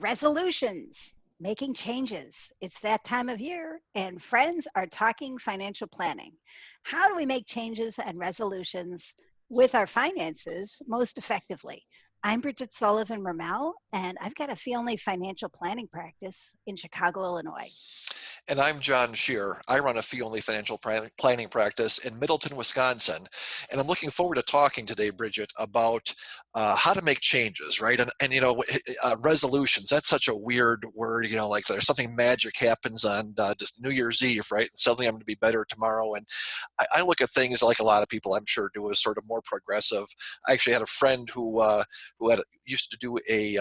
Resolutions, making changes. It's that time of year, and friends are talking financial planning. How do we make changes and resolutions with our finances most effectively? I'm Bridget Sullivan Mermel, and I've got a fee only financial planning practice in Chicago, Illinois. And I'm John Scherer. I run a fee-only financial planning practice in Middleton, Wisconsin. And I'm looking forward to talking today, Bridget, about how to make changes, right? Resolutions, that's such a weird word, like there's something magic happens on just New Year's Eve, right? And suddenly I'm going to be better tomorrow. And I look at things like a lot of people, I'm sure, do, as sort of more progressive. I actually had a friend who used to do a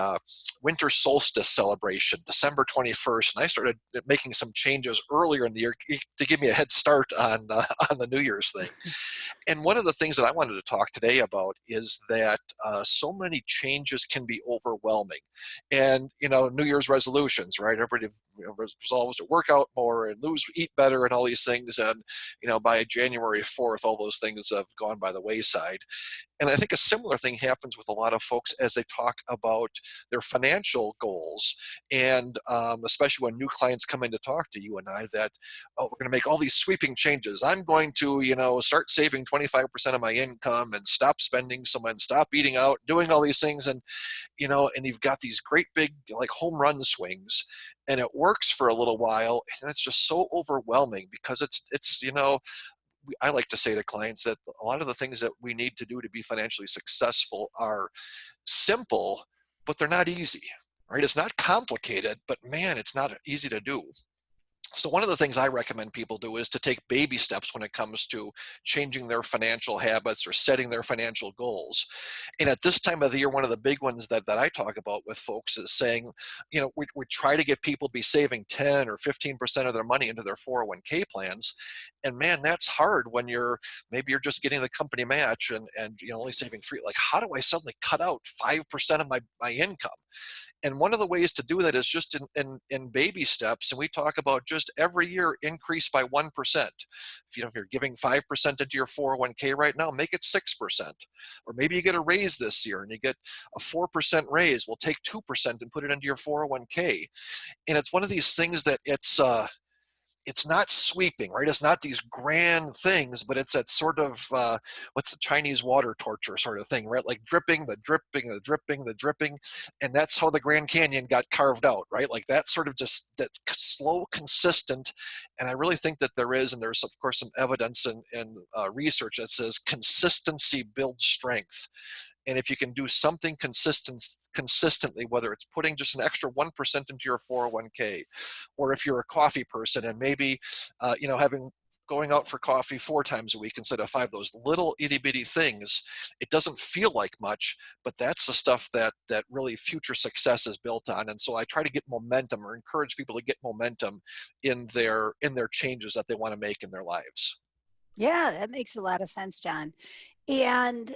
winter solstice celebration, December 21st, and I started making some changes earlier in the year to give me a head start on the New Year's thing. And one of the things that I wanted to talk today about is that so many changes can be overwhelming. And New Year's resolutions, right? Everybody resolves to work out more and eat better, and all these things. And by January 4th, all those things have gone by the wayside. And I think a similar thing happens with a lot of folks as they talk about their financial goals. And especially when new clients come in to talk to you and I that, oh, we're going to make all these sweeping changes. I'm going to, start saving 25% of my income and stop spending some and stop eating out, doing all these things. And you've got these great big like home run swings, and it works for a little while. And it's just so overwhelming because I like to say to clients that a lot of the things that we need to do to be financially successful are simple, but they're not easy, right? It's not complicated, but man, it's not easy to do. So one of the things I recommend people do is to take baby steps when it comes to changing their financial habits or setting their financial goals. And at this time of the year, one of the big ones that I talk about with folks is saying, we try to get people to be saving 10 or 15% of their money into their 401k plans. And man, that's hard when maybe you're just getting the company match and only saving 3. Like, how do I suddenly cut out 5% of my income? And one of the ways to do that is just in baby steps. And we talk about just every year increase by 1%. If you're giving 5% into your 401k right now, make it 6%. Or maybe you get a raise this year and you get a 4% raise. We'll take 2% and put it into your 401k. And it's one of these things that it's not sweeping, right? It's not these grand things, but it's that sort of, what's the Chinese water torture sort of thing, right? Like dripping, the dripping, the dripping, the dripping. And that's how the Grand Canyon got carved out, right? Like that sort of just that slow, consistent. And I really think that there's of course some evidence and research that says consistency builds strength. And if you can do something consistently, whether it's putting just an extra 1% into your 401k, or if you're a coffee person and maybe, going out for coffee 4 times a week instead of 5, those little itty bitty things, it doesn't feel like much, but that's the stuff that really future success is built on. And so I try to get momentum or encourage people to get momentum in their changes that they want to make in their lives. Yeah, that makes a lot of sense, John. And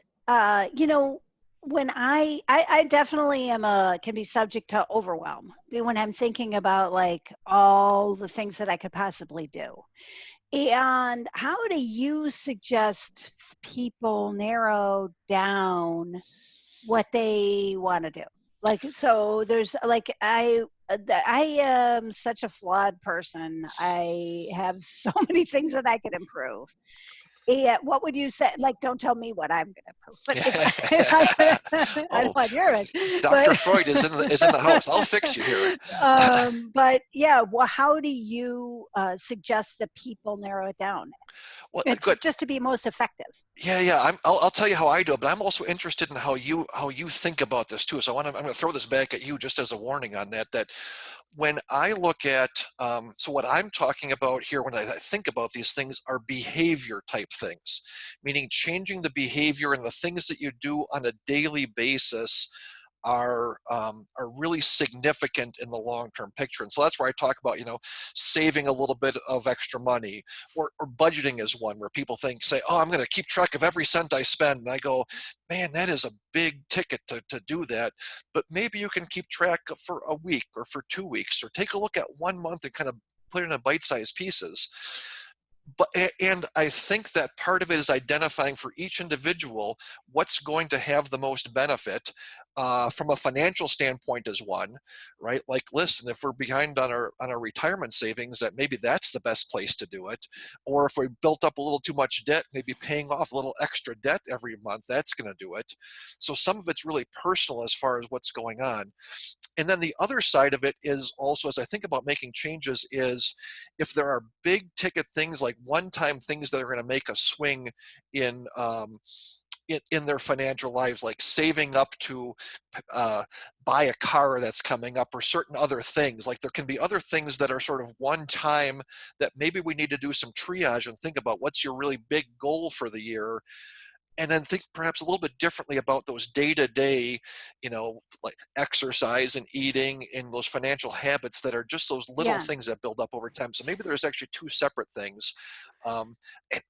when I definitely can be subject to overwhelm when I'm thinking about like all the things that I could possibly do. And how do you suggest people narrow down what they want to do? Like, so there's like, I am such a flawed person. I have so many things that I could improve. Yeah, what would you say? Like, don't tell me what I'm going to prove, but I don't want your advice. Dr. Freud is in the house. I'll fix you here. But yeah, well, how do you suggest that people narrow it down? Well, It's good. just to be most effective. Yeah. I'll tell you how I do it, but I'm also interested in how you think about this too. So I'm going to throw this back at you just as a warning on that. That when I look at, so what I'm talking about here when I think about these things are behavior type things, meaning changing the behavior and the things that you do on a daily basis are really significant in the long-term picture. And so that's where I talk about, saving a little bit of extra money, or budgeting is one where people say, oh, I'm going to keep track of every cent I spend. And I go, man, that is a big ticket to do that. But maybe you can keep track for a week or for 2 weeks, or take a look at 1 month and kind of put it in bite-sized pieces. but and I think that part of it is identifying for each individual what's going to have the most benefit from a financial standpoint is one, right? Like, listen, if we're behind on our retirement savings, that maybe that's the best place to do it. Or if we built up a little too much debt, maybe paying off a little extra debt every month, that's going to do it. So some of it's really personal as far as what's going on. And then the other side of it is also, as I think about making changes, is if there are big ticket things like one-time things that are going to make a swing in in their financial lives, like saving up to buy a car that's coming up, or certain other things. Like there can be other things that are sort of one time that maybe we need to do some triage and think about what's your really big goal for the year, and then think perhaps a little bit differently about those day-to-day, like exercise and eating and those financial habits that are just those little Yeah. things that build up over time. So maybe there's actually two separate things. um,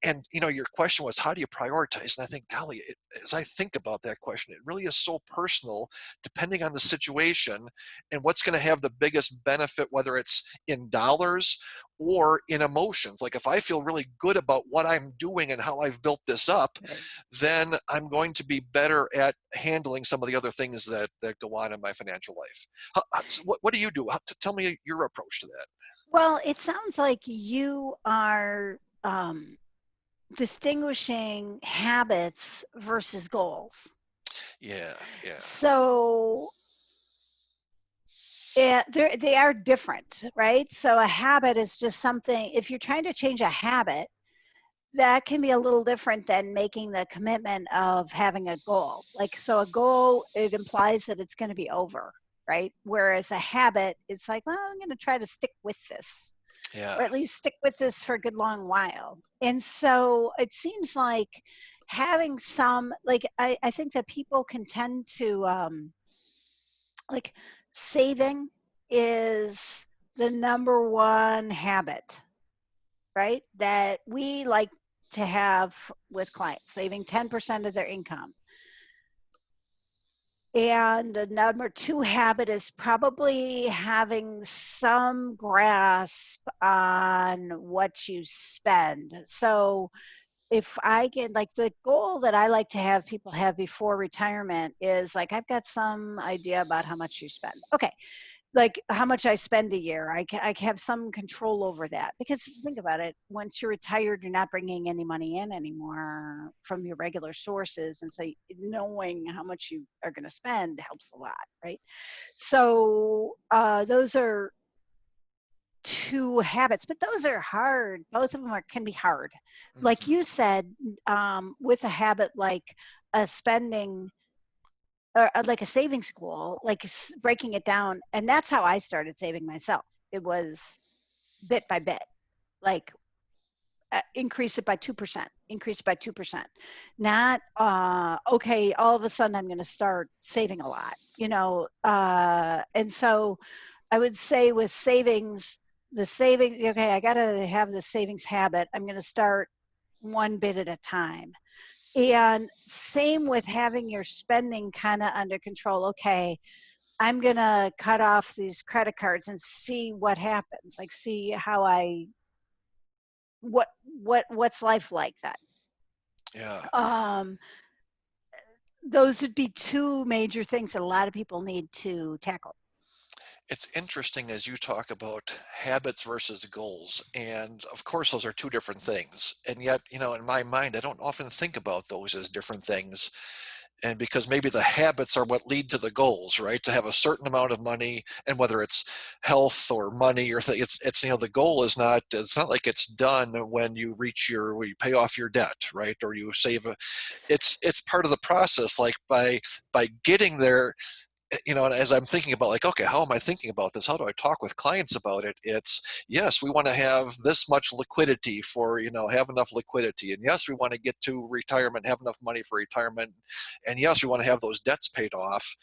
and your question was, how do you prioritize? And I think, golly, as I think about that question, it really is so personal, depending on the situation and what's going to have the biggest benefit, whether it's in dollars or in emotions. Like if I feel really good about what I'm doing and how I've built this up, Right. then I'm going to be better at handling some of the other things that go on in my financial life. So what do you do? Tell me your approach to that. Well, it sounds like you are distinguishing habits versus goals. Yeah, yeah. So they are different, right? So a habit is just something, if you're trying to change a habit, that can be a little different than making the commitment of having a goal. Like, so a goal, it implies that it's going to be over, right? Whereas a habit, it's like, well, I'm going to try to stick with this, Yeah. or at least stick with this for a good long while. And so it seems like having some, like, I think that people can tend to, like, saving is the number one habit, right? That we like to have with clients, saving 10% of their income. And the number two habit is probably having some grasp on what you spend. So if I get, like, the goal that I like to have people have before retirement is like, I've got some idea about how much you spend. Okay, like how much I spend a year. I have some control over that, because think about it. Once you're retired, you're not bringing any money in anymore from your regular sources. And so knowing how much you are going to spend helps a lot, right? So those are two habits, but those are hard. Both of them can be hard. Like Hmm. you said, with a habit like a spending, or like a savings goal, like breaking it down. And that's how I started saving myself. It was bit by bit, like increase it by 2%, increase it by 2%. Not, okay, all of a sudden I'm going to start saving a lot, and so I would say with savings, the saving, okay, I got to have the savings habit. I'm going to start one bit at a time. And same with having your spending kind of under control. Okay, I'm going to cut off these credit cards and see what happens. Like, see how what's life like then. Yeah. Um, those would be two major things that a lot of people need to tackle. It's interesting as you talk about habits versus goals. And of course, those are two different things. And yet, in my mind, I don't often think about those as different things. And because maybe the habits are what lead to the goals, right? To have a certain amount of money, and whether it's health or money or it's the goal is not, it's not like it's done when you when you pay off your debt, right? Or you save it's part of the process. Like by getting there, and as I'm thinking about, like, okay, how am I thinking about this? How do I talk with clients about it? It's, yes, we want to have this much liquidity for, have enough liquidity. And yes, we want to get to retirement, have enough money for retirement. And yes, we want to have those debts paid off.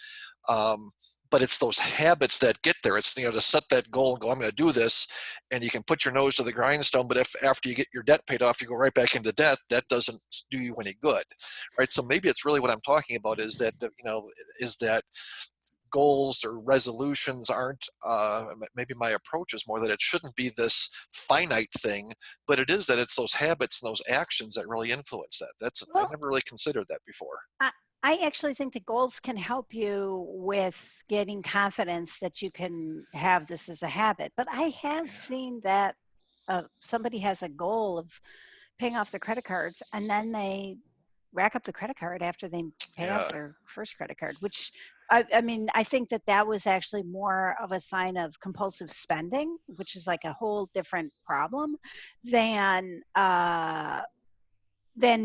But it's those habits that get there. It's, to set that goal and go, I'm going to do this. And you can put your nose to the grindstone. But if after you get your debt paid off, you go right back into debt, that doesn't do you any good. Right. So maybe it's really what I'm talking about is that, is that goals or resolutions aren't, maybe my approach is more that it shouldn't be this finite thing, but it is that it's those habits and those actions that really influence that. I Well, never really considered that before. I, I actually think the goals can help you with getting confidence that you can have this as a habit. But I have Yeah. seen that somebody has a goal of paying off their credit cards and then they rack up the credit card after they pay off Yeah. their first credit card, which I mean, I think that that was actually more of a sign of compulsive spending, which is like a whole different problem than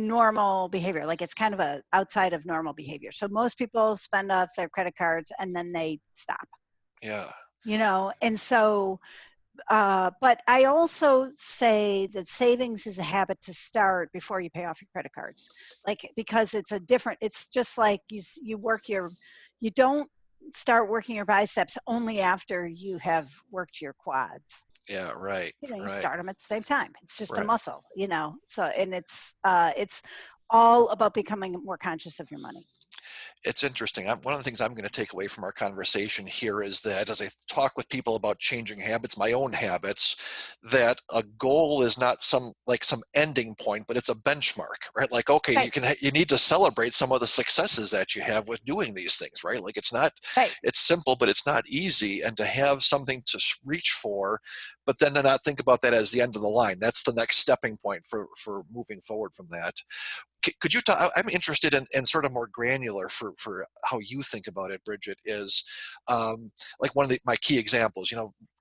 normal behavior. Like it's kind of a outside of normal behavior. So most people spend off their credit cards and then they stop, Yeah. and so but I also say that savings is a habit to start before you pay off your credit cards, like because it's just like you work you don't start working your biceps only after you have worked your quads. Yeah. Right. You Right. start them at the same time. It's just a Right. muscle. So and it's all about becoming more conscious of your money. It's interesting. One of the things I'm going to take away from our conversation here is that as I talk with people about changing habits, my own habits, that a goal is not some ending point, but it's a benchmark, right? Like, okay, Right, you need to celebrate some of the successes that you have with doing these things, right? Like right. it's simple, but it's not easy. And to have something to reach for, but then to not think about that as the end of the line. That's the next stepping point for moving forward from that. Could you talk? I'm interested in sort of more granular for how you think about it, Bridget, is like one of my key examples,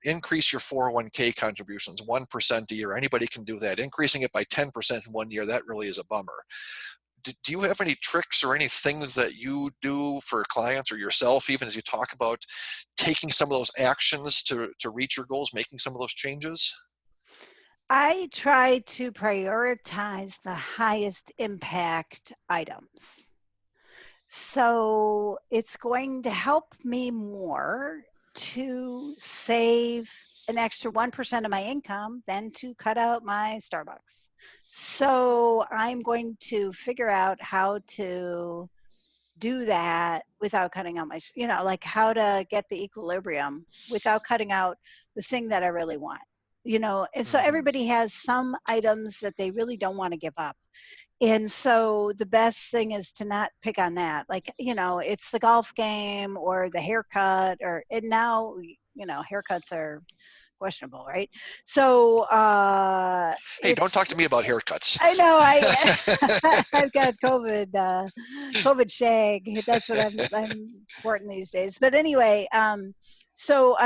increase your 401k contributions 1% a year. Anybody can do that. Increasing it by 10% in 1 year, that really is a bummer. Do you have any tricks or any things that you do for clients or yourself, even as you talk about taking some of those actions to reach your goals, making some of those changes? I try to prioritize the highest impact items. So it's going to help me more to save an extra 1% of my income than to cut out my Starbucks. So I'm going to figure out how to do that without cutting out like how to get the equilibrium without cutting out the thing that I really want. And so Hmm. everybody has some items that they really don't want to give up. And so the best thing is to not pick on that. Like, it's the golf game or the haircut and now, haircuts are questionable, right? So Hey, don't talk it's, to me about haircuts. I know I've got COVID shag. That's what I'm sporting these days. But anyway, so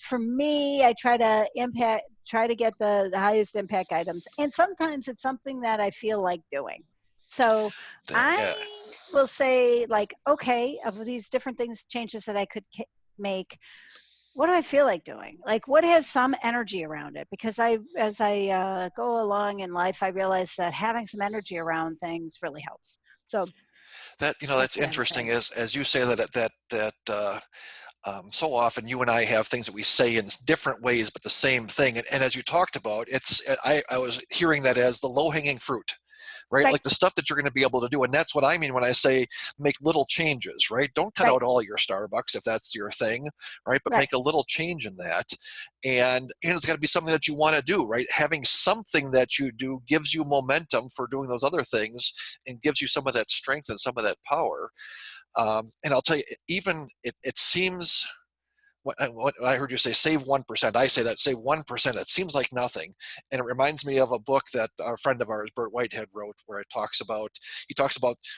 for me, I try to get the highest impact items. And sometimes it's something that I feel like doing. So Yeah. I will say like, okay, of these different changes that I could make, what do I feel like doing? Like what has some energy around it? Because as I go along in life, I realize that having some energy around things really helps. So That's that's what I would interesting say. as you say so often you and I have things that we say in different ways, but the same thing. And as you talked about, I was hearing that as the low hanging fruit, right? Right, Like the stuff that you're going to be able to do. And that's what I mean when I say make little changes, right? Don't cut right, out all your Starbucks if that's your thing, right? But right. make a little change in that. And it's got to be something that you want to do, right? Having something that you do gives you momentum for doing those other things and gives you some of that strength and some of that power. And I'll tell you, even it seems what I heard you say, save 1%. I say that, save 1%. It seems like nothing. And it reminds me of a book that a friend of ours, Burt Whitehead, wrote, where he talks about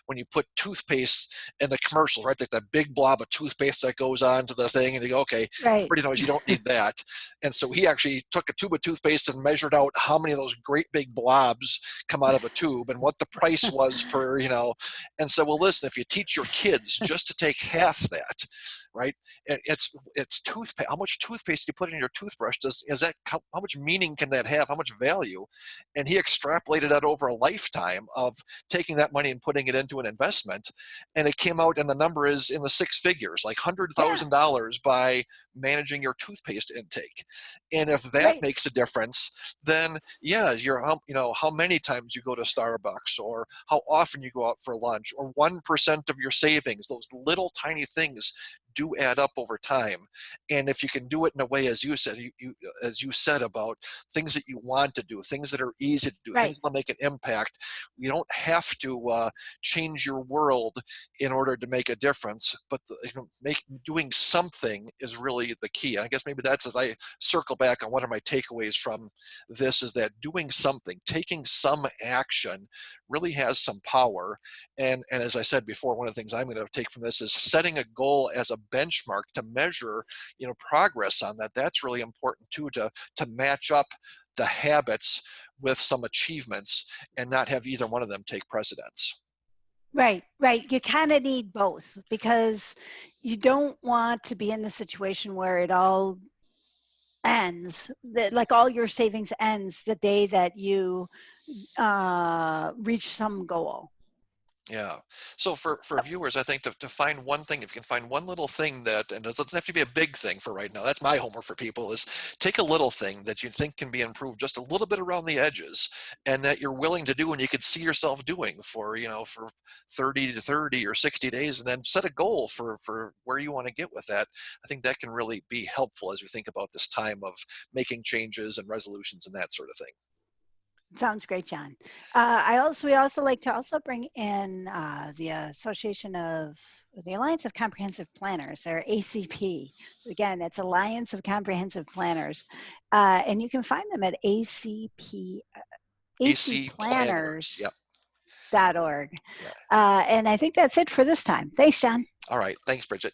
when you put toothpaste in the commercials, right? Like that big blob of toothpaste that goes on to the thing, and you go, okay, Right. everybody knows you don't need that. And so he actually took a tube of toothpaste and measured out how many of those great big blobs come out of a tube and what the price was per. And so, well, listen, if you teach your kids just to take half that, right? It's toothpaste. How much toothpaste you put in your toothbrush how much meaning can that have? How much value? And he extrapolated that over a lifetime of taking that money and putting it into an investment, and it came out, and the number is in the six figures, like Yeah. $100,000 by managing your toothpaste intake. And if that Right. makes a difference, then yeah, how many times you go to Starbucks, or how often you go out for lunch, or 1% of your savings, those little tiny things do add up over time. And if you can do it in a way, as you said, as you said, about things that you want to do, things that are easy to do, Right. things that will make an impact. You don't have to change your world in order to make a difference, but doing something is really the key. And I guess maybe that's, if I circle back on one of my takeaways from this, is that doing something, taking some action, really has some power. And as I said before, one of the things I'm going to take from this is setting a goal as a benchmark to measure, progress on that. That's really important too, to match up the habits with some achievements and not have either one of them take precedence. Right, right. You kind of need both, because you don't want to be in the situation where it all ends, that like all your savings ends the day that you reach some goal. Yeah. So for viewers, I think to find one thing, if you can find one little thing that, and it doesn't have to be a big thing for right now, that's my homework for people, is take a little thing that you think can be improved just a little bit around the edges, and that you're willing to do and you could see yourself doing for, for 30 to 30 or 60 days, and then set a goal for where you want to get with that. I think that can really be helpful as we think about this time of making changes and resolutions and that sort of thing. Sounds great, John. We also like to also bring in the the Alliance of Comprehensive Planners, or ACP. Again, it's Alliance of Comprehensive Planners, and you can find them at AC planners. Yep. acplanners.org. Yeah. And I think that's it for this time. Thanks, John. All right. Thanks, Bridget.